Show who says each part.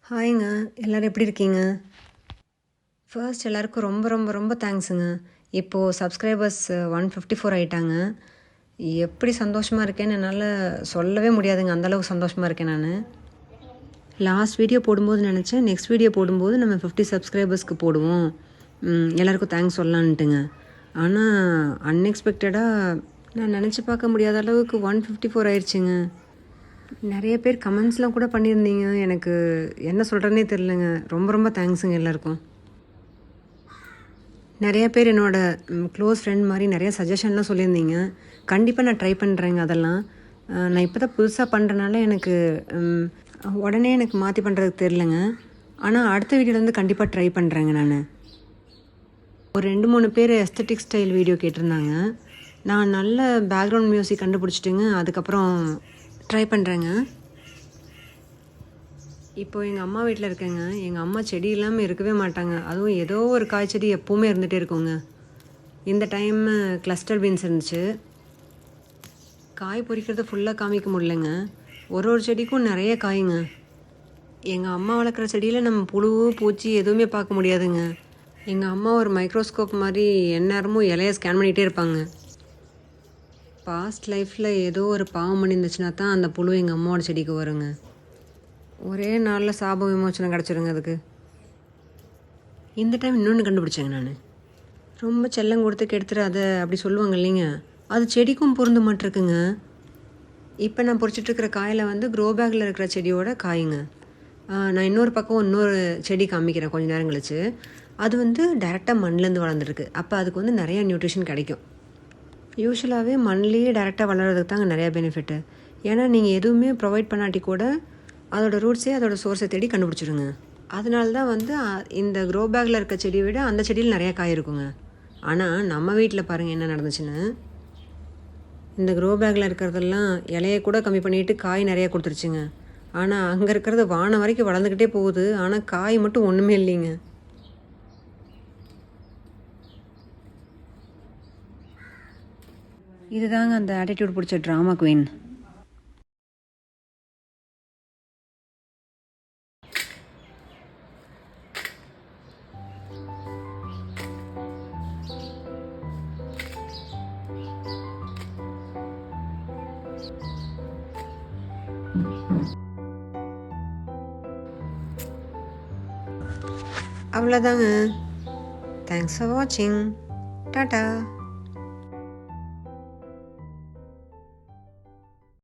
Speaker 1: ஹாய்ங்க. எல்லோரும் எப்படி இருக்கீங்க? ஃபர்ஸ்ட் எல்லாருக்கும் ரொம்ப ரொம்ப ரொம்ப தேங்க்ஸுங்க. இப்போது சப்ஸ்கிரைபர்ஸ் 154 ஆயிட்டாங்க. எப்படி சந்தோஷமாக இருக்கேன்னு என்னால் சொல்லவே முடியாதுங்க. அந்தளவுக்கு சந்தோஷமாக இருக்கேன் நான். லாஸ்ட் வீடியோ போடும்போது நினச்சேன், நெக்ஸ்ட் வீடியோ போடும்போது நம்ம 50 சப்ஸ்கிரைபர்ஸ்க்கு போடுவோம், எல்லாருக்கும் தேங்க்ஸ் சொல்லலான்ட்டுங்க. ஆனால் அன்எக்ஸ்பெக்டடாக நான் நினச்சி பார்க்க முடியாத அளவுக்கு 154 ஆயிடுச்சுங்க. நிறைய பேர் கமெண்ட்ஸ்லாம் கூட பண்ணியிருந்தீங்க. எனக்கு என்ன சொல்கிறேன்னே தெரிலங்க. ரொம்ப ரொம்ப தேங்க்ஸுங்க எல்லாருக்கும். நிறைய பேர் என்னோடய க்ளோஸ் ஃப்ரெண்ட் மாதிரி நிறைய சஜஷன்லாம் சொல்லியிருந்தீங்க. கண்டிப்பாக நான் ட்ரை பண்ணுறேங்க அதெல்லாம். நான் இப்போ தான் புதுசாக பண்ணுறனால எனக்கு உடனே எனக்கு மாற்றி பண்ணுறதுக்கு தெரிலங்க. ஆனால் அடுத்த வீடியோலேருந்து கண்டிப்பாக ட்ரை பண்ணுறேங்க நான். ஒரு 2-3 பேர் எஸ்தட்டிக் ஸ்டைல் வீடியோ கேட்டிருந்தாங்க. நான் நல்ல பேக்ரவுண்ட் மியூசிக் கண்டுபிடிச்சிட்டுங்க. அதுக்கப்புறம் ட்ரை பண்ணுறேங்க. இப்போது எங்கள் அம்மா வீட்டில் இருக்கேங்க. எங்கள் அம்மா செடி இல்லாமல் இருக்கவே மாட்டாங்க. அதுவும் ஏதோ ஒரு காய் செடி எப்போவுமே இருந்துகிட்டே இருக்குங்க. இந்த டைம் கிளஸ்டர் பீன்ஸ் இருந்துச்சு. காய் பொறிக்கிறது ஃபுல்லாக காமிக்க முடியலங்க. ஒரு செடிக்கும் நிறைய காய்ங்க. எங்கள் அம்மா வளர்க்குற செடியில் நம்ம புழு பூச்சி எதுவுமே பார்க்க முடியாதுங்க. எங்கள் அம்மா ஒரு மைக்ரோஸ்கோப் மாதிரி எந்நேரமும் இலையை ஸ்கேன் பண்ணிகிட்டே இருப்பாங்க. பாஸ்ட் லைஃப்பில் ஏதோ ஒரு பாவம் பண்ணியிருந்துச்சுன்னா தான் அந்த புழு எங்கள் அம்மாவோட செடிக்கு வருங்க. ஒரே நாளில் சாப விமோச்சனம் கிடச்சிருங்க அதுக்கு. இந்த டைம் இன்னொன்று கண்டுபிடிச்சேங்க நான். ரொம்ப செல்லம் கொடுத்து கெடுத்துட்டு அதை அப்படி சொல்லுவாங்க இல்லைங்க, அது செடிக்கும் பொருந்து மாட்டிருக்குங்க. இப்போ நான் பொறிச்சிட்ருக்கிற காயில் வந்து க்ரோ பேக்கில் இருக்கிற செடியோட காய்ங்க. நான் இன்னொரு பக்கம் இன்னொரு செடி காமிக்கிறேன் கொஞ்சம் நேரம் கழிச்சு. அது வந்து டைரெக்டாக மண்ணிலேருந்து வளர்ந்துருக்கு. அப்போ அதுக்கு வந்து நிறையா நியூட்ரிஷன் கிடைக்கும். யூஸ்வலாகவே மண்ணிலேயே டைரெக்டாக வளர்கிறதுக்கு தாங்க நிறையா பெனிஃபிட்டு. ஏன்னா நீங்கள் எதுவுமே ப்ரொவைட் பண்ணாட்டி கூட அதோடய ரூட்ஸே அதோடய சோர்ஸை தேடி கண்டுபிடிச்சிடுங்க. அதனால தான் வந்து இந்த க்ரோ பேக்கில் இருக்க செடியை விட அந்த செடியில் நிறையா காய் இருக்குங்க. ஆனால் நம்ம வீட்டில் பாருங்கள் என்ன நடந்துச்சுன்னு. இந்த க்ரோ பேக்கில் இருக்கிறதெல்லாம் இலையை கூட கம்மி பண்ணிவிட்டு காய் நிறையா கொடுத்துருச்சுங்க. ஆனால் அங்கே இருக்கிறது வானம் வரைக்கும் வளர்ந்துக்கிட்டே போகுது. ஆனால் காய் மட்டும் ஒன்றுமே இல்லைங்க. இதுதாங்க அந்த ஆட்டிடியூட் பிடிச்ச ட்ராமா குயின். அவ்வளோதாங்க. தேங்க்ஸ் ஃபார் வாட்சிங். டாடா.